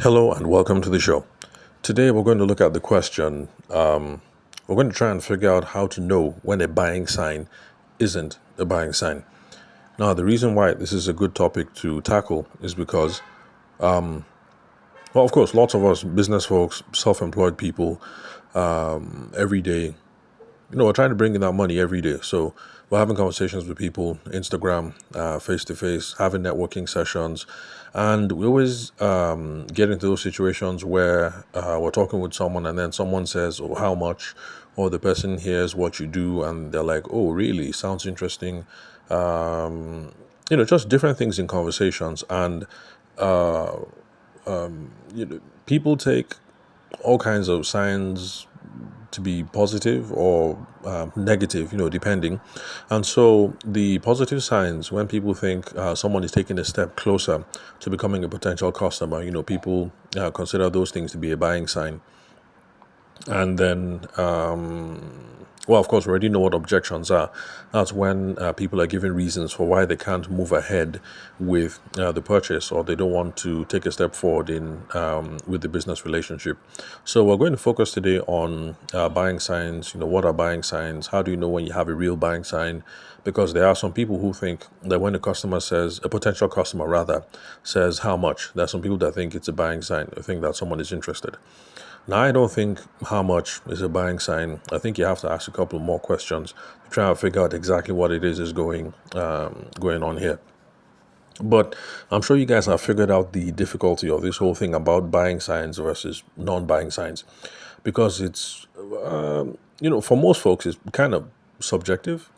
Hello and welcome to the show. Today we're going to look at the question. We're going to try and figure out how to know when a buying sign isn't a buying sign. Now, the reason why this is a good topic to tackle is because, well, of course, lots of us business folks, self-employed people, every day, we're trying to bring in our money every day. So we're having conversations with people, Instagram, face to face, having networking sessions. And we always get into those situations where we're talking with someone and then someone says, oh, how much? Or the person hears what you do and they're like, oh, really? Sounds interesting. Just different things in conversations. And people take all kinds of signs to be positive or negative, depending. And so the positive signs, when people think someone is taking a step closer to becoming a potential customer, people consider those things to be a buying sign. And then, well, of course, we already know what objections are. That's when people are giving reasons for why they can't move ahead with the purchase, or they don't want to take a step forward in with the business relationship. So we're going to focus today on buying signs. What are buying signs? How do you know when you have a real buying sign? Because there are some people who think that when a potential customer rather, says how much, there are some people that think it's a buying sign. They think that someone is interested. Now, I don't think how much is a buying sign. I think you have to ask a couple more questions to try and figure out exactly what it is going on here. But I'm sure you guys have figured out the difficulty of this whole thing about buying signs versus non-buying signs, because it's for most folks it's kind of subjective.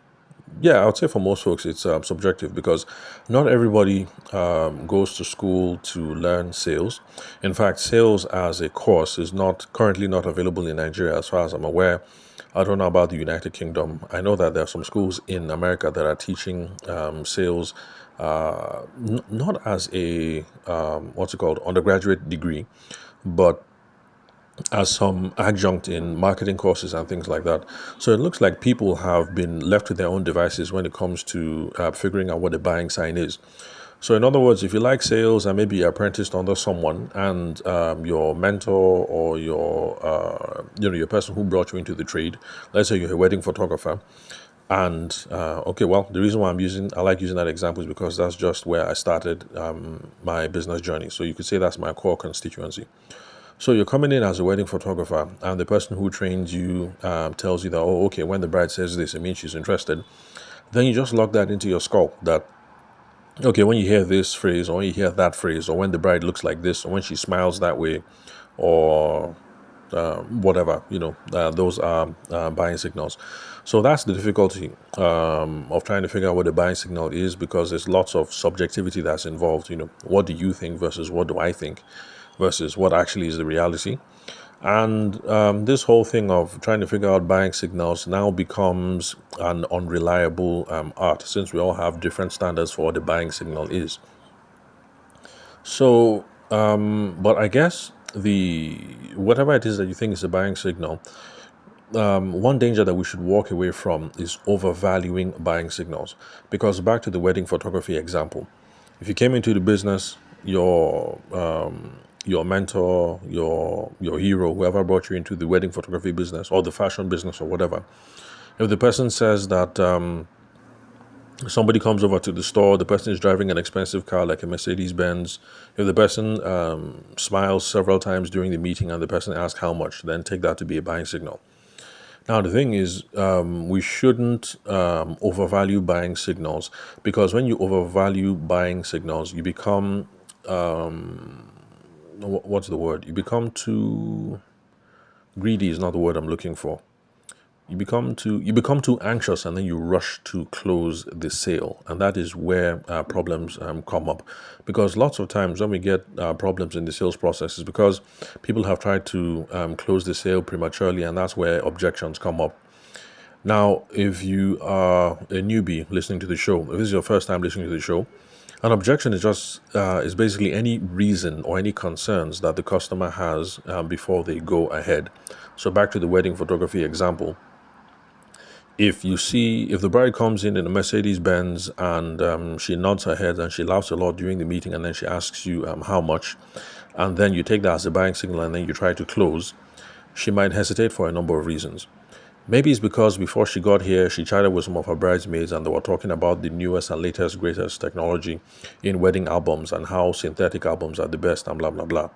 Yeah, I would say for most folks it's subjective because not everybody goes to school to learn sales. In fact, sales as a course is not currently not available in Nigeria, as far as I'm aware. I don't know about the United Kingdom. I know that there are some schools in America that are teaching sales, not as a what's it called, undergraduate degree, but as some adjunct in marketing courses and things like that. So it looks like people have been left to their own devices when it comes to figuring out what a buying sign is. So in other words, if you like sales and maybe you're apprenticed under someone, and your mentor or your person who brought you into the trade, let's say you're a wedding photographer, and okay, well, the reason why I like using that example is because that's just where I started my business journey. So you could say that's my core constituency. So you're coming in as a wedding photographer, and the person who trains you tells you that, oh, okay, when the bride says this, it means she's interested. Then you just lock that into your skull that, okay, when you hear this phrase, or when you hear that phrase, or when the bride looks like this, or when she smiles that way, or whatever, those are buying signals. So that's the difficulty of trying to figure out what a buying signal is, because there's lots of subjectivity that's involved. What do you think versus what do I think versus what actually is the reality. And this whole thing of trying to figure out buying signals now becomes an unreliable art, since we all have different standards for what the buying signal is. So, but I guess the whatever it is that you think is a buying signal, one danger that we should walk away from is overvaluing buying signals. Because back to the wedding photography example, if you came into the business, your mentor, your hero, whoever brought you into the wedding photography business or the fashion business or whatever, if the person says that somebody comes over to the store, the person is driving an expensive car like a Mercedes Benz, if the person smiles several times during the meeting and the person asks how much, then take that to be a buying signal. Now, the thing is, we shouldn't overvalue buying signals, because when you overvalue buying signals, you become, what's the word? You become too greedy is not the word I'm looking for. You become too anxious, and then you rush to close the sale, and that is where problems come up. Because lots of times when we get problems in the sales process is because people have tried to close the sale prematurely, and that's where objections come up. Now, if you are a newbie listening to the show, if this is your first time listening to the show, an objection is basically any reason or any concerns that the customer has before they go ahead. So back to the wedding photography example. If the bride comes in a Mercedes Benz, and she nods her head and she laughs a lot during the meeting, and then she asks you how much, and then you take that as a buying signal and then you try to close, she might hesitate for a number of reasons. Maybe it's because before she got here, she chatted with some of her bridesmaids and they were talking about the newest and latest, greatest technology in wedding albums and how synthetic albums are the best and blah, blah, blah.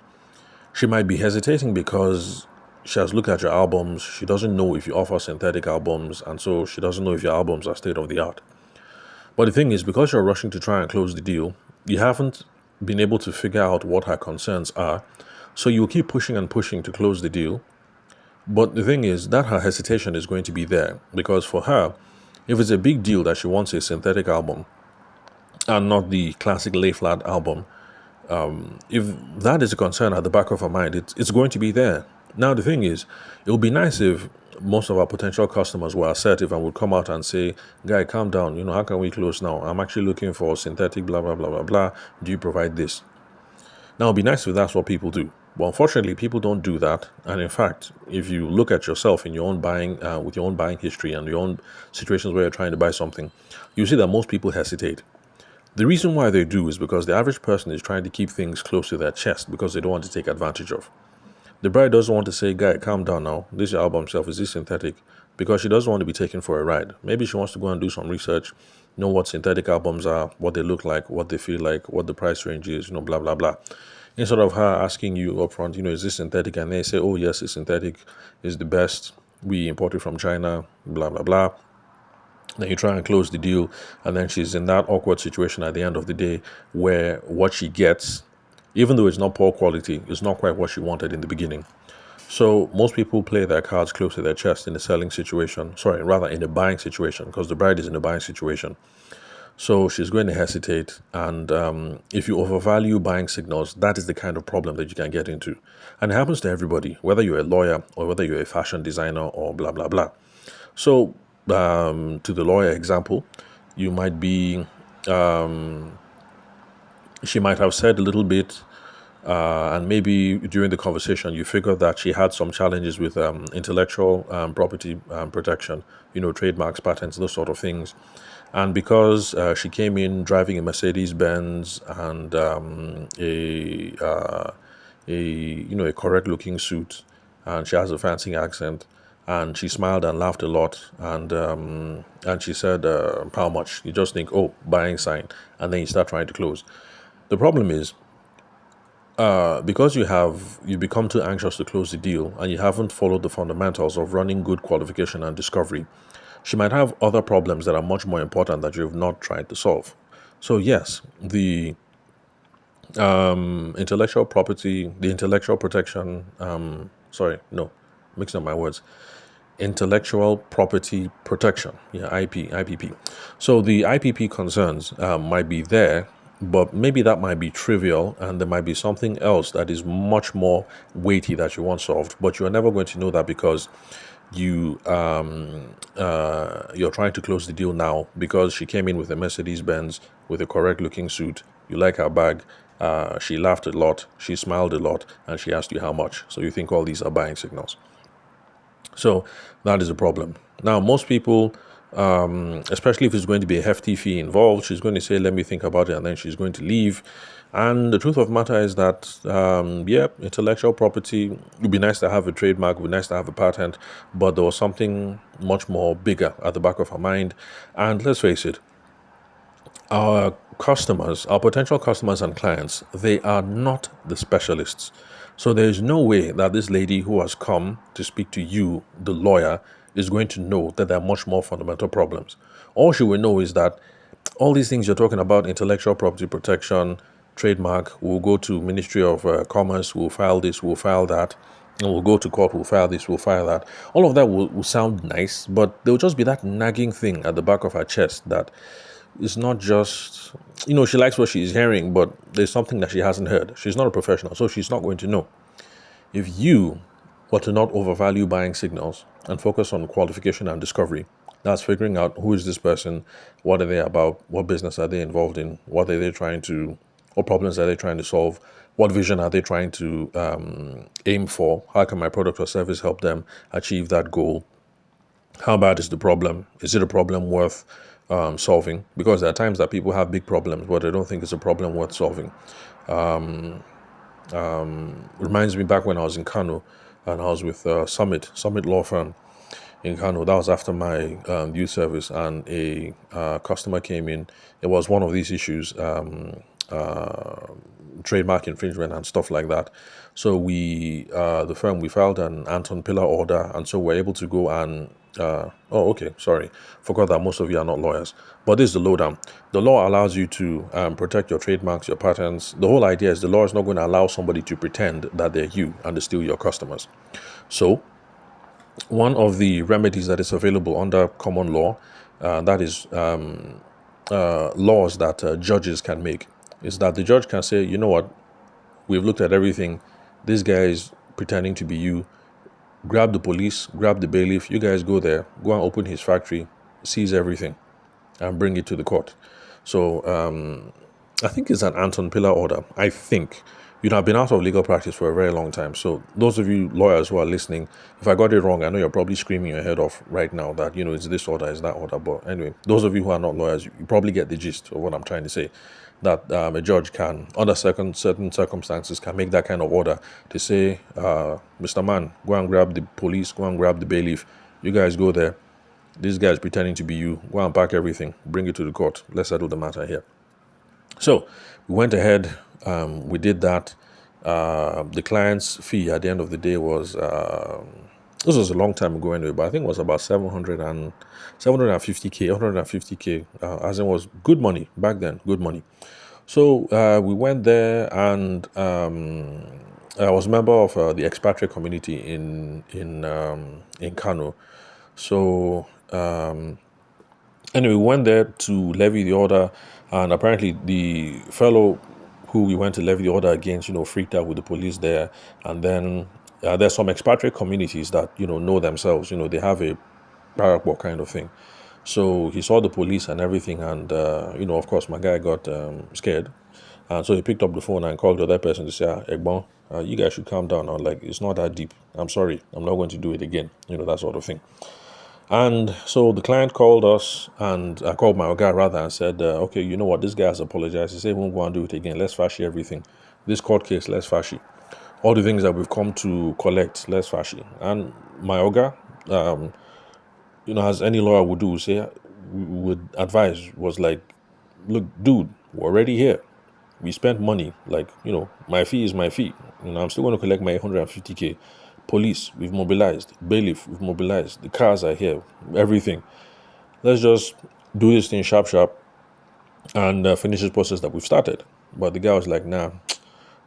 She might be hesitating because she has looked at your albums. She doesn't know if you offer synthetic albums, and so she doesn't know if your albums are state of the art. But the thing is, because you're rushing to try and close the deal, you haven't been able to figure out what her concerns are. So you'll keep pushing and pushing to close the deal. But the thing is that her hesitation is going to be there because for her, if it's a big deal that she wants a synthetic album and not the classic lay flat album, if that is a concern at the back of her mind, it's going to be there. Now, the thing is, it would be nice if most of our potential customers were assertive and would come out and say, guy, calm down. How can we close now? I'm actually looking for synthetic, blah, blah, blah, blah, blah. Do you provide this? Now, it'd be nice if that's what people do. But unfortunately, people don't do that. And in fact, if you look at yourself in your own buying, with your own buying history and your own situations where you're trying to buy something, you see that most people hesitate. The reason why they do is because the average person is trying to keep things close to their chest because they don't want to take advantage of. The bride doesn't want to say, guy, calm down now. This your album itself, is this synthetic? Because she doesn't want to be taken for a ride. Maybe she wants to go and do some research, know what synthetic albums are, what they look like, what they feel like, what the price range is, blah, blah, blah. Instead of her asking you up front, is this synthetic? And they say, oh, yes, it's synthetic, it's the best. We import it from China, blah, blah, blah. Then you try and close the deal, and then she's in that awkward situation at the end of the day where what she gets, even though it's not poor quality, is not quite what she wanted in the beginning. So most people play their cards close to their chest in a selling situation, sorry, rather in a buying situation, because the bride is in a buying situation. So she's going to hesitate. And if you overvalue buying signals, that is the kind of problem that you can get into. And it happens to everybody, whether you're a lawyer or whether you're a fashion designer or blah, blah, blah. So to the lawyer example, you might be, she might have said a little bit, and maybe during the conversation you figured that she had some challenges with intellectual property protection, trademarks, patents, those sort of things. And because she came in driving a Mercedes Benz and a correct looking suit, and she has a fancy accent, and she smiled and laughed a lot, and she said, "How much?" You just think, "Oh, buying sign," and then you start trying to close. The problem is because you become too anxious to close the deal, and you haven't followed the fundamentals of running good qualification and discovery. She might have other problems that are much more important that you've not tried to solve. So yes, the intellectual property, the intellectual protection, mixing up my words, intellectual property protection, IPP. So the IPP concerns might be there, but maybe that might be trivial, and there might be something else that is much more weighty that you want solved. But you are never going to know that because you're trying to close the deal now because she came in with a Mercedes Benz with a correct looking suit. You like her bag. She laughed a lot. She smiled a lot, and she asked you how much. So you think all these are buying signals. So that is a problem. Now, most people, especially if it's going to be a hefty fee involved, she's going to say, let me think about it, and then she's going to leave. And the truth of the matter is that, intellectual property, it would be nice to have a trademark, it would be nice to have a patent, but there was something much more bigger at the back of her mind. And let's face it, our customers, our potential customers and clients, they are not the specialists. So there is no way that this lady who has come to speak to you, the lawyer, is going to know that there are much more fundamental problems. All she will know is that all these things you're talking about, intellectual property protection, trademark, we'll go to Ministry of Commerce, we'll file this, we'll file that, and we'll go to court, we'll file this, we'll file that. All of that will sound nice, but there will just be that nagging thing at the back of her chest that it's not just, she likes what she's hearing, but there's something that she hasn't heard. She's not a professional, so she's not going to know. If you were to not overvalue buying signals and focus on qualification and discovery, that's figuring out who is this person, what are they about, what business are they involved in, what problems are they trying to solve, what vision are they trying to aim for, how can my product or service help them achieve that goal, how bad is the problem, is it a problem worth solving, because there are times that people have big problems, but they don't think it's a problem worth solving. Reminds me back when I was in Kano and I was with Summit Law Firm in Kano. That was after my youth service, and a customer came in. It was one of these issues, trademark infringement and stuff like that. So the firm, we filed an Anton Pillar order, and so we're able to go and. Oh, okay. Sorry, forgot that most of you are not lawyers. But this is the lowdown. The law allows you to protect your trademarks, your patents. The whole idea is the law is not going to allow somebody to pretend that they're you and they steal your customers. So one of the remedies that is available under common law, that is laws that judges can make, is that the judge can say, you know what, we've looked at everything. This guy is pretending to be you. Grab the police, grab the bailiff. You guys go there, go and open his factory, seize everything, and bring it to the court. So I think it's an Anton Pillar order. I think. I've been out of legal practice for a very long time. So those of you lawyers who are listening, if I got it wrong, I know you're probably screaming your head off right now that, it's this order, it's that order. But anyway, those of you who are not lawyers, you probably get the gist of what I'm trying to say. That a judge can, under certain circumstances, can make that kind of order to say, Mr. Man, go and grab the police, go and grab the bailiff. You guys go there. This guy is pretending to be you. Go and pack everything. Bring it to the court. Let's settle the matter here. So we went ahead. We did that. The client's fee at the end of the day was, this was a long time ago anyway, but I think it was about 750K, 150K, as it was good money back then, good money. So we went there, and I was a member of the expatriate community in Kano. So anyway, we went there to levy the order, and apparently the fellow who we went to levy the order against, freaked out with the police there. And then there's some expatriate communities that, know themselves, they have a parapet kind of thing. So he saw the police and everything, and, of course, my guy got scared. And so he picked up the phone and called the other person to say, Egbon, you guys should calm down. I'm like, it's not that deep. I'm sorry. I'm not going to do it again. That sort of thing. And so the client called us, and I called my guy rather, and said, okay, you know what, this guy has apologized. He said, we won't go and do it again. Let's fashy everything. This court case, let's fashy. All the things that we've come to collect, let's fashy. And my Oga, as any lawyer would do, would advise, was like, look, dude, we're already here. We spent money. Like, my fee is my fee. I'm still going to collect my 150K. Police, we've mobilized. Bailiff, we've mobilized. The cars are here. Everything. Let's just do this thing sharp, and finish this process that we've started. But the guy was like, nah,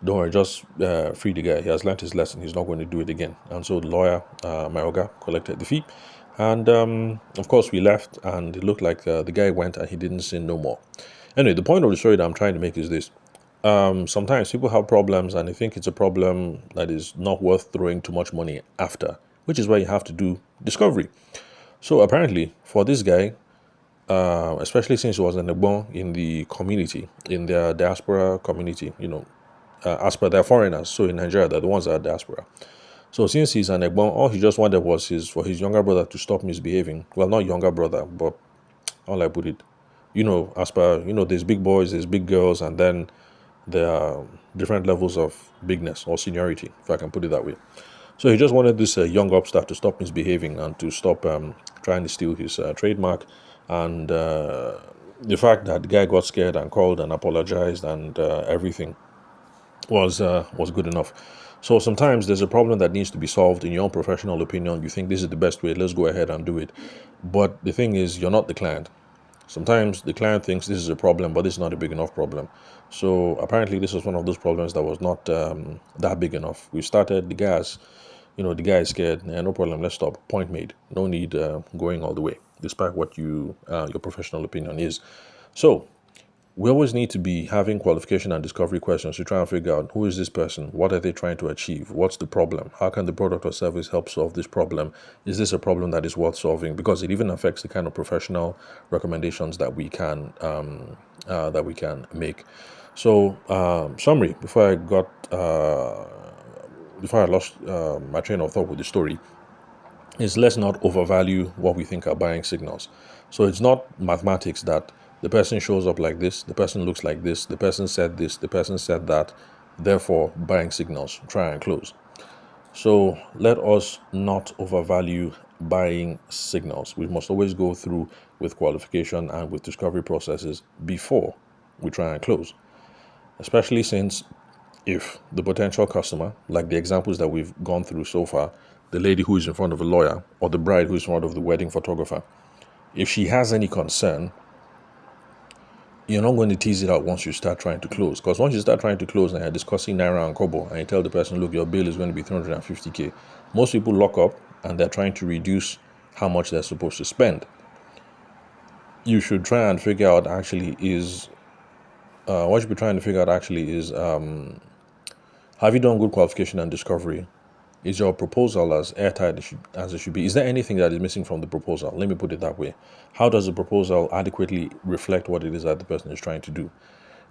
don't worry, just free the guy. He has learned his lesson. He's not going to do it again. And so the lawyer, Mayoga, collected the fee. And of course, we left, and it looked like the guy went and he didn't sin no more. Anyway, the point of the story that I'm trying to make is this. Sometimes people have problems and they think it's a problem that is not worth throwing too much money after, which is why you have to do discovery. So apparently, for this guy, especially since he was an Egbon in the community, in their diaspora community, as per their foreigners, so in Nigeria, they're the ones that are diaspora. So since he's an Egbon, all he just wanted was for his younger brother to stop misbehaving. Well, not younger brother, but how I put it, as per, there's big boys, there's big girls, and then there are different levels of bigness or seniority, if I can put it that way. So he just wanted this young upstart to stop misbehaving and to stop trying to steal his trademark. And the fact that the guy got scared and called and apologized and everything was good enough. So sometimes there's a problem that needs to be solved in your own professional opinion. You think this is the best way, let's go ahead and do it. But the thing is, you're not the client. Sometimes the client thinks this is a problem, but it's not a big enough problem. So apparently this was one of those problems that was not that big enough. We started, the guy is scared. Yeah, no problem, let's stop. Point made. No need going all the way, despite what your professional opinion is. So we always need to be having qualification and discovery questions to try and figure out who is this person, what are they trying to achieve, what's the problem, how can the product or service help solve this problem, is this a problem that is worth solving, because it even affects the kind of professional recommendations that we can make. So summary, before I lost my train of thought with the story, is let's not overvalue what we think are buying signals. So it's not mathematics that the person shows up like this, the person looks like this, the person said that. Therefore, buying signals try and close. So let us not overvalue buying signals. We must always go through with qualification and with discovery processes before we try and close, especially since if the potential customer, like the examples that we've gone through so far, the lady who is in front of a lawyer or the bride who is in front of the wedding photographer, if she has any concern, you're not going to tease it out once you start trying to close. Because once you start trying to close and you're discussing Naira and Kobo and you tell the person, look, your bill is going to be 350K, most people lock up and they're trying to reduce how much they're supposed to spend. You should try and figure out actually is, what you should be trying to figure out actually is, have you done good qualification and discovery? Is your proposal as airtight as it should be? Is there anything that is missing from the proposal? Let me put it that way. How does the proposal adequately reflect what it is that the person is trying to do?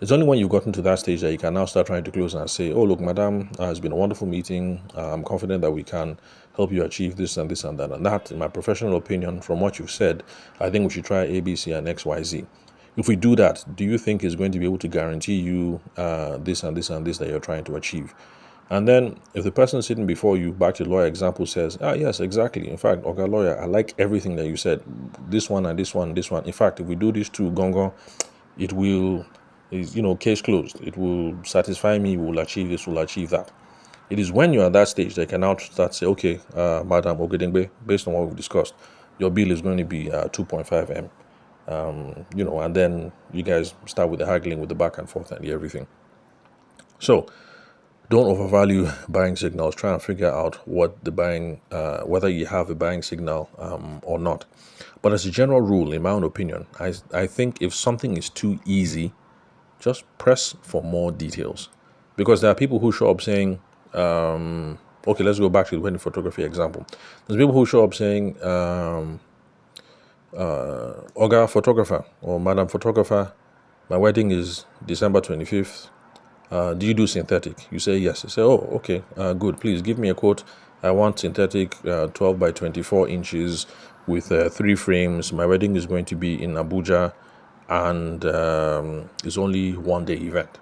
It's only when you've gotten to that stage that you can now start trying to close and say, oh, look, madam, it's been a wonderful meeting. I'm confident that we can help you achieve this and this and that. And that, in my professional opinion, from what you've said, I think we should try A, B, C, and X, Y, Z. If we do that, do you think it's going to be able to guarantee you this and this and this that you're trying to achieve? And then if the person sitting before you, back to the lawyer example, says, yes, exactly. In fact, okay, lawyer, I like everything that you said. This one and this one and this one. In fact, if we do these two, gongo, it will, is case closed. It will satisfy me. We'll achieve this. We'll achieve that. It is when you're at that stage that you can now start say, okay, Madam Ogedengbe, based on what we've discussed, your bill is going to be 2.5M. And then you guys start with the haggling, with the back and forth and everything. So don't overvalue buying signals. Try and figure out what the buying, whether you have a buying signal or not. But as a general rule, in my own opinion, I think if something is too easy, just press for more details. Because there are people who show up saying, okay, let's go back to the wedding photography example. There's people who show up saying, Oga photographer or Madam photographer, my wedding is December 25th. Do you do synthetic? You say yes. You say, oh, okay, good. Please give me a quote. I want synthetic 12 by 24 inches with 3 frames. My wedding is going to be in Abuja and it's only one day event.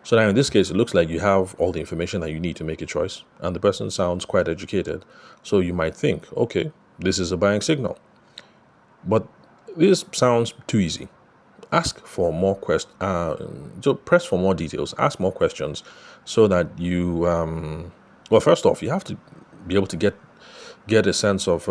So now in this case, it looks like you have all the information that you need to make a choice. And the person sounds quite educated. So you might think, okay, this is a buying signal. But this sounds too easy. Ask for more questions. So press for more details. Ask more questions, so that you. Well, first off, you have to be able to get a sense of.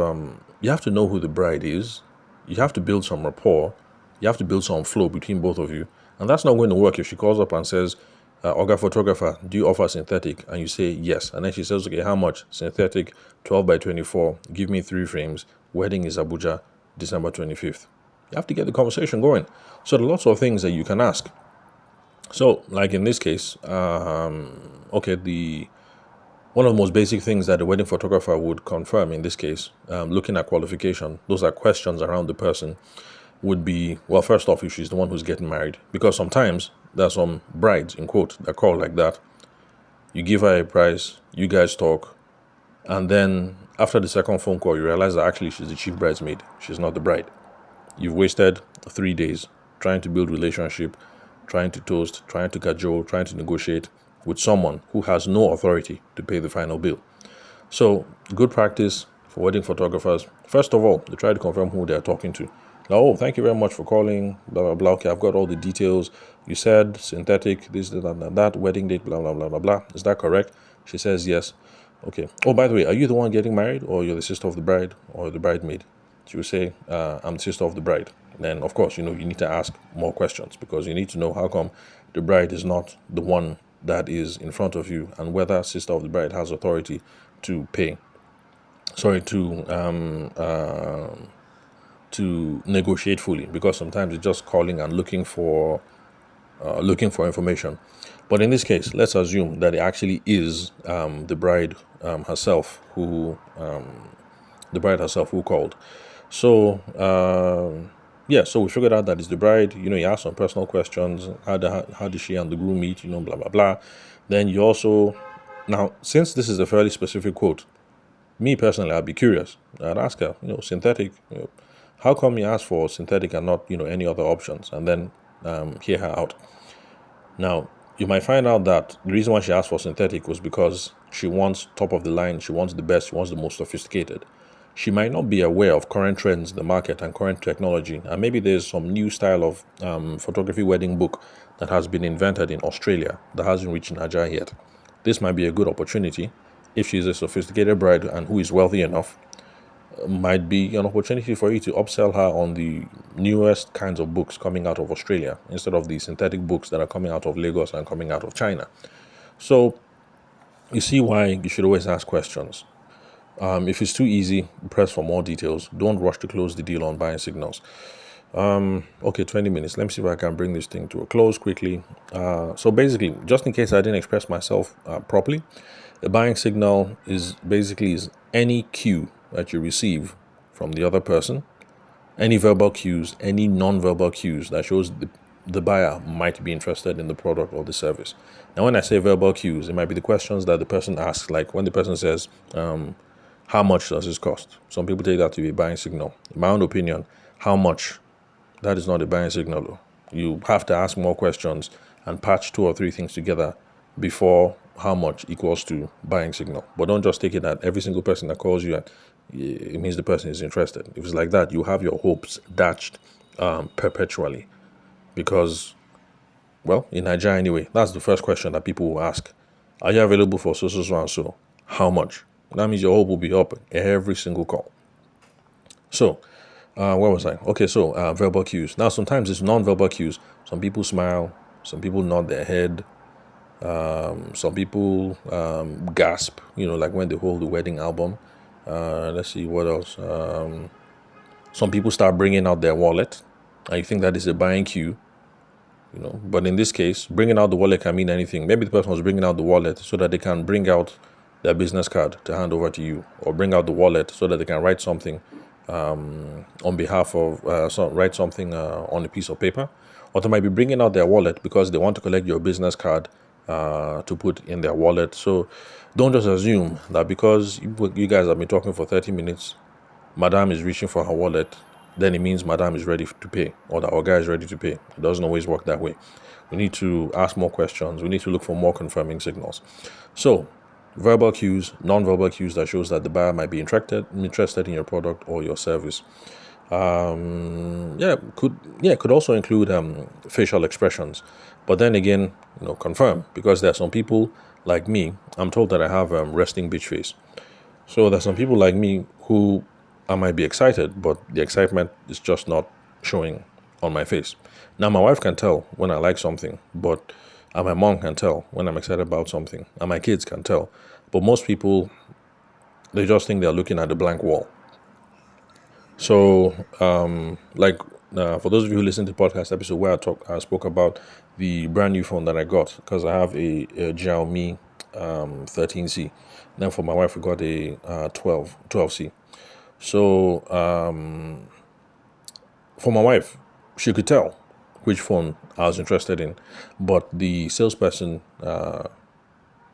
You have to know who the bride is. You have to build some rapport. You have to build some flow between both of you, and that's not going to work if she calls up and says, "Oga photographer, do you offer synthetic?" And you say yes, and then she says, "Okay, how much? Synthetic, 12 by 24. Give me 3 frames. Wedding is Abuja, December 25th." You have to get the conversation going. So there are lots of things that you can ask. So, like in this case, okay, one of the most basic things that the wedding photographer would confirm in this case, looking at qualification, those are questions around the person, would be, well, first off, if she's the one who's getting married. Because sometimes there are some brides, in quote, that call like that. You give her a price, you guys talk, and then after the second phone call, you realize that actually she's the chief bridesmaid. She's not the bride. You've wasted 3 days trying to build relationship, trying to toast, trying to cajole, trying to negotiate with someone who has no authority to pay the final bill. So, good practice for wedding photographers. First of all, they try to confirm who they're talking to. Now, oh, thank you very much for calling, blah, blah, blah. Okay, I've got all the details. You said synthetic, this, that, wedding date, blah, blah, blah, blah, blah. Is that correct? She says yes. Okay. Oh, by the way, are you the one getting married, or you're the sister of the bride or the bridesmaid? She will say, I'm the sister of the bride. Then, of course, you need to ask more questions, because you need to know how come the bride is not the one that is in front of you, and whether sister of the bride has authority to pay. Sorry, to negotiate fully, because sometimes it's just calling and looking for information. But in this case, let's assume that it actually is the bride herself who called. So, so we figured out that it's the bride. You ask some personal questions. How did she and the groom meet? Blah, blah, blah. Then you also, now, since this is a fairly specific quote, me personally, I'd be curious. I'd ask her, synthetic, how come you asked for synthetic and not, any other options? And then hear her out. Now, you might find out that the reason why she asked for synthetic was because she wants top of the line, she wants the best, she wants the most sophisticated. She might not be aware of current trends in the market and current technology, and maybe there's some new style of photography wedding book that has been invented in Australia that hasn't reached Nigeria yet. This might be a good opportunity if she's a sophisticated bride and who is wealthy enough. Might be an opportunity for you to upsell her on the newest kinds of books coming out of Australia instead of the synthetic books that are coming out of Lagos and coming out of China. So you see why you should always ask questions. If it's too easy, press for more details. Don't rush to close the deal on buying signals. Okay, 20 minutes. Let me see if I can bring this thing to a close quickly. So basically, just in case I didn't express myself properly, a buying signal is any cue that you receive from the other person, any verbal cues, any non-verbal cues that shows the buyer might be interested in the product or the service. Now, when I say verbal cues, it might be the questions that the person asks, like when the person says, how much does this cost? Some people take that to be a buying signal. In my own opinion, how much, that is not a buying signal, though. You have to ask more questions and patch 2 or 3 things together before how much equals to buying signal. But don't just take it that every single person that calls you, it means the person is interested. If it's like that, you have your hopes dashed perpetually. Because, well, in Nigeria anyway, that's the first question that people will ask. Are you available for so, so, so, and so? How much? That means your hope will be up every single call. So, where was I? Okay, so verbal cues. Now, sometimes it's non-verbal cues. Some people smile. Some people nod their head. Some people gasp, like when they hold the wedding album. Let's see, what else? Some people start bringing out their wallet. And you think that is a buying cue. But in this case, bringing out the wallet can mean anything. Maybe the person was bringing out the wallet so that they can bring out their business card to hand over to you, or bring out the wallet so that they can write something on behalf of, write something on a piece of paper. Or they might be bringing out their wallet because they want to collect your business card to put in their wallet. So don't just assume that because you guys have been talking for 30 minutes, Madame is reaching for her wallet, then it means Madame is ready to pay, or that our guy is ready to pay. It doesn't always work that way. We need to ask more questions. We need to look for more confirming signals. So, verbal cues, non-verbal cues that shows that the buyer might be interested in your product or your service. Could also include facial expressions, but then again, confirm, because there are some people like me. I'm told that I have resting bitch face. So there's some people like me who I might be excited, but the excitement is just not showing on my face. Now, my wife can tell when I like something, and my mom can tell when I'm excited about something, and my kids can tell. But most people, they just think they're looking at a blank wall. So, for those of you who listen to the podcast episode where I spoke about the brand new phone that I got, because I have a Xiaomi 13C. Then for my wife, we got a 12C. So, for my wife, she could tell which phone I was interested in, but the salesperson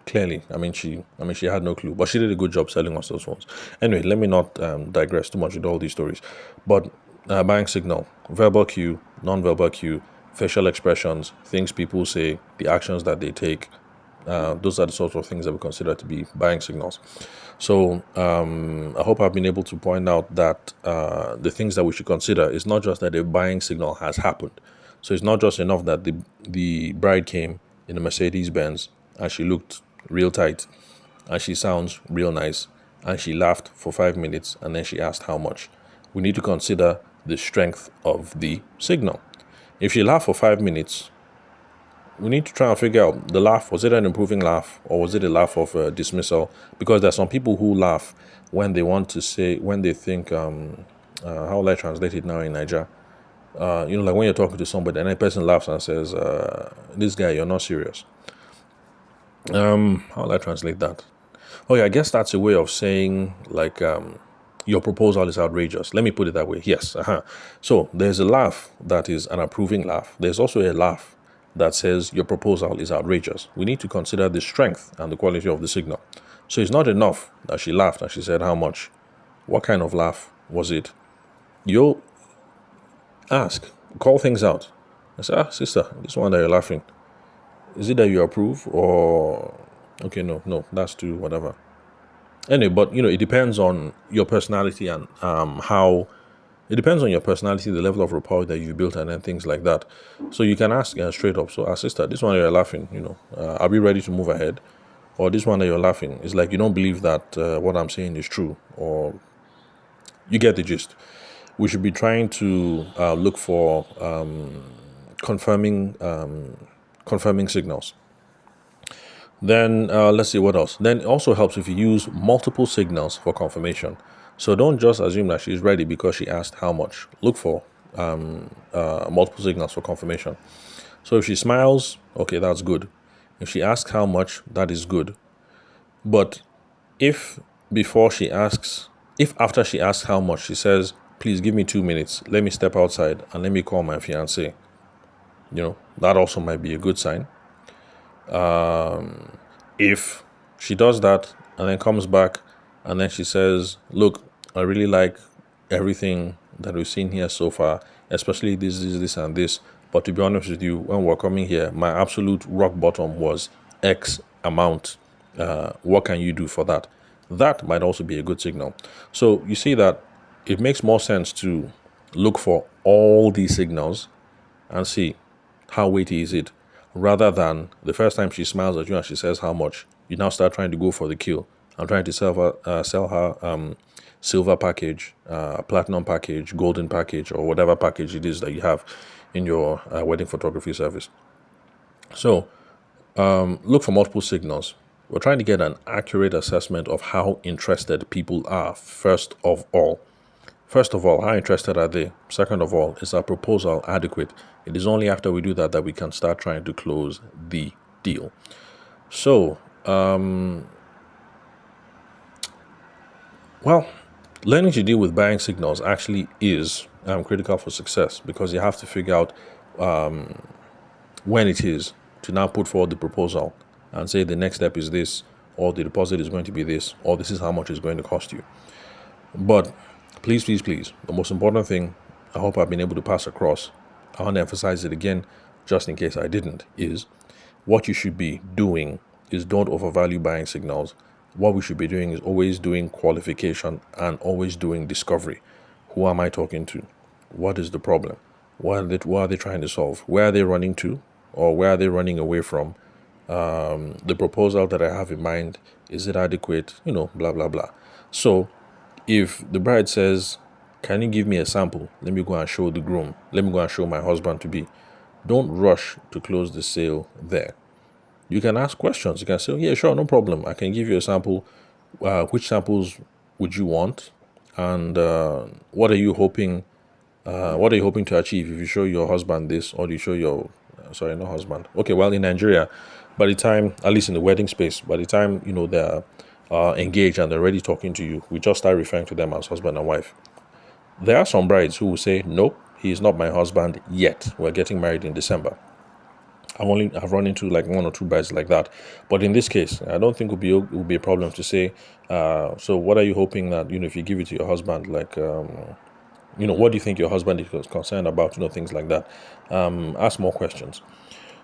clearly, she had no clue, but she did a good job selling us those phones. Anyway, let me not digress too much with all these stories. But buying signal, verbal cue, non-verbal cue, facial expressions, things people say, the actions that they take. Those are the sorts of things that we consider to be buying signals. So I hope I've been able to point out that the things that we should consider is not just that a buying signal has happened. So it's not just enough that the bride came in a Mercedes Benz and she looked real tight and she sounds real nice and she laughed for 5 minutes and then she asked how much. We need to consider the strength of the signal. If she laughed for 5 minutes, we need to try and figure out the laugh. Was it an improving laugh, or was it a laugh of dismissal? Because there are some people who laugh when they want to say, when they think, how will I translate it now in Niger? Like when you're talking to somebody and a person laughs and says, this guy, you're not serious. How will I translate that? Oh yeah, I guess that's a way of saying like, your proposal is outrageous. Let me put it that way. Yes. So there's a laugh that is an approving laugh. There's also a laugh that says your proposal is outrageous. We need to consider the strength and the quality of the signal. So it's not enough that she laughed and she said how much. What kind of laugh was it? You ask, call things out. I say, sister, this one that you're laughing, Is it that you approve or okay? No, that's too whatever. Anyway, but it depends on your personality and how it depends on your personality, the level of rapport that you've built, and then things like that. So you can ask straight up. So, our sister, this one you're laughing. Are we ready to move ahead? Or this one that you're laughing, it's like you don't believe that what I'm saying is true, or you get the gist. We should be trying to look for confirming confirming signals. Then let's see what else. Then it also helps if you use multiple signals for confirmation. So don't just assume that she's ready because she asked how much. Look for multiple signals for confirmation. So if she smiles, okay, that's good. If she asks how much, that is good. But if before she asks, if after she asks how much, she says, please give me 2 minutes, let me step outside and let me call my fiance, that also might be a good sign. If she does that and then comes back and then she says, look, I really like everything that we've seen here so far, especially this, and this. But to be honest with you, when we're coming here, my absolute rock bottom was X amount. What can you do for that? That might also be a good signal. So you see that it makes more sense to look for all these signals and see how weighty is it, rather than the first time she smiles at you and she says how much, you now start trying to go for the kill. I'm trying to sell her silver package, platinum package, golden package, or whatever package it is that you have in your wedding photography service. So look for multiple signals. We're trying to get an accurate assessment of how interested people are, first of all. First of all, how interested are they? Second of all, is our proposal adequate? It is only after we do that that we can start trying to close the deal. So, learning to deal with buying signals actually is critical for success, because you have to figure out when it is to now put forward the proposal and say the next step is this, or the deposit is going to be this, or this is how much it's going to cost you. But please, the most important thing I hope I've been able to pass across, I want to emphasize it again, just in case I didn't, is what you should be doing is don't overvalue buying signals. What we should be doing is always doing qualification and always doing discovery. Who am I talking to? What is the problem? What are they trying to solve? Where are they running to? Or where are they running away from? The proposal that I have in mind, is it adequate? Blah, blah, blah. So if the bride says, can you give me a sample? Let me go and show the groom. Let me go and show my husband to be. Don't rush to close the sale there. You can ask questions. You can say, yeah, sure, no problem. I can give you a sample. Which samples would you want? And what are you hoping? What are you hoping to achieve if you show your husband this, or do you show your sorry, not husband? Okay, well, in Nigeria, by the time, at least in the wedding space, by the time they're engaged and they're already talking to you, we just start referring to them as husband and wife. There are some brides who will say, nope, he is not my husband yet. We're getting married in December. I've run into like one or two brides like that, but in this case, I don't think it would be a problem to say. So, what are you hoping that if you give it to your husband, like what do you think your husband is concerned about? Things like that. Ask more questions.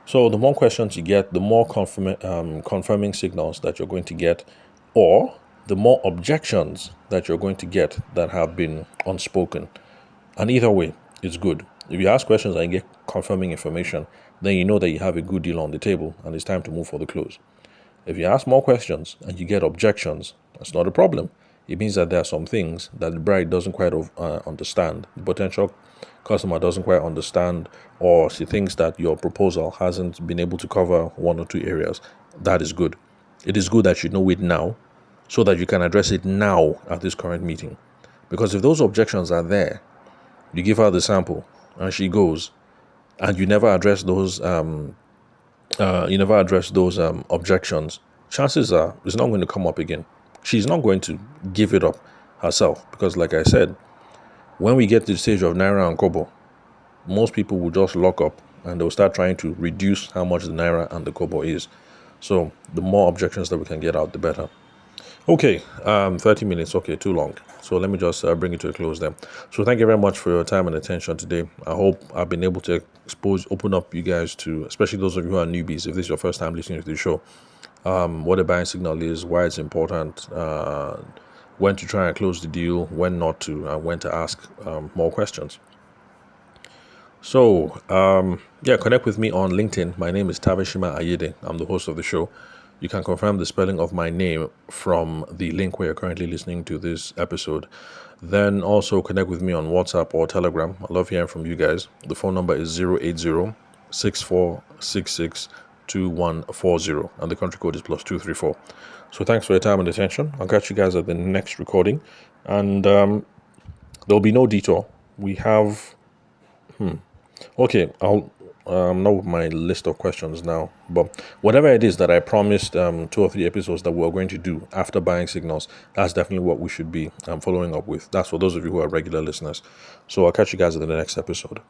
So the more questions you get, the more confirming signals that you're going to get, or the more objections that you're going to get that have been unspoken. And either way, it's good. If you ask questions and you get confirming information, then you know that you have a good deal on the table and it's time to move for the close. If you ask more questions and you get objections, that's not a problem. It means that there are some things that the bride doesn't quite understand, the potential customer doesn't quite understand, or she thinks that your proposal hasn't been able to cover one or two areas. That is good. It is good that you know it now, so that you can address it now at this current meeting. Because if those objections are there, you give her the sample and she goes, and you never address those objections, chances are it's not going to come up again. She's not going to give it up herself, because like I said, when we get to the stage of Naira and Kobo, most people will just lock up and they'll start trying to reduce how much the Naira and the Kobo is. So the more objections that we can get out, the better. Okay, 30 minutes. Okay, too long. So let me just bring it to a close then. So thank you very much for your time and attention today. I hope I've been able to open up you guys to, especially those of you who are newbies, if this is your first time listening to the show, what a buying signal is, why it's important, when to try and close the deal, when not to, and when to ask more questions. So, yeah, connect with me on LinkedIn. My name is Tavishima Ayede. I'm the host of the show. You can confirm the spelling of my name from the link where you're currently listening to this episode. Then also connect with me on WhatsApp or Telegram. I love hearing from you guys. The phone number is 080-6466-2140 and the country code is +234. So thanks for your time and attention. I'll catch you guys at the next recording. And there'll be no detour. We have Okay, I'll know my list of questions now. But whatever it is that I promised 2 or 3 episodes that we're going to do after buying signals, that's definitely what we should be following up with. That's for those of you who are regular listeners. So I'll catch you guys in the next episode.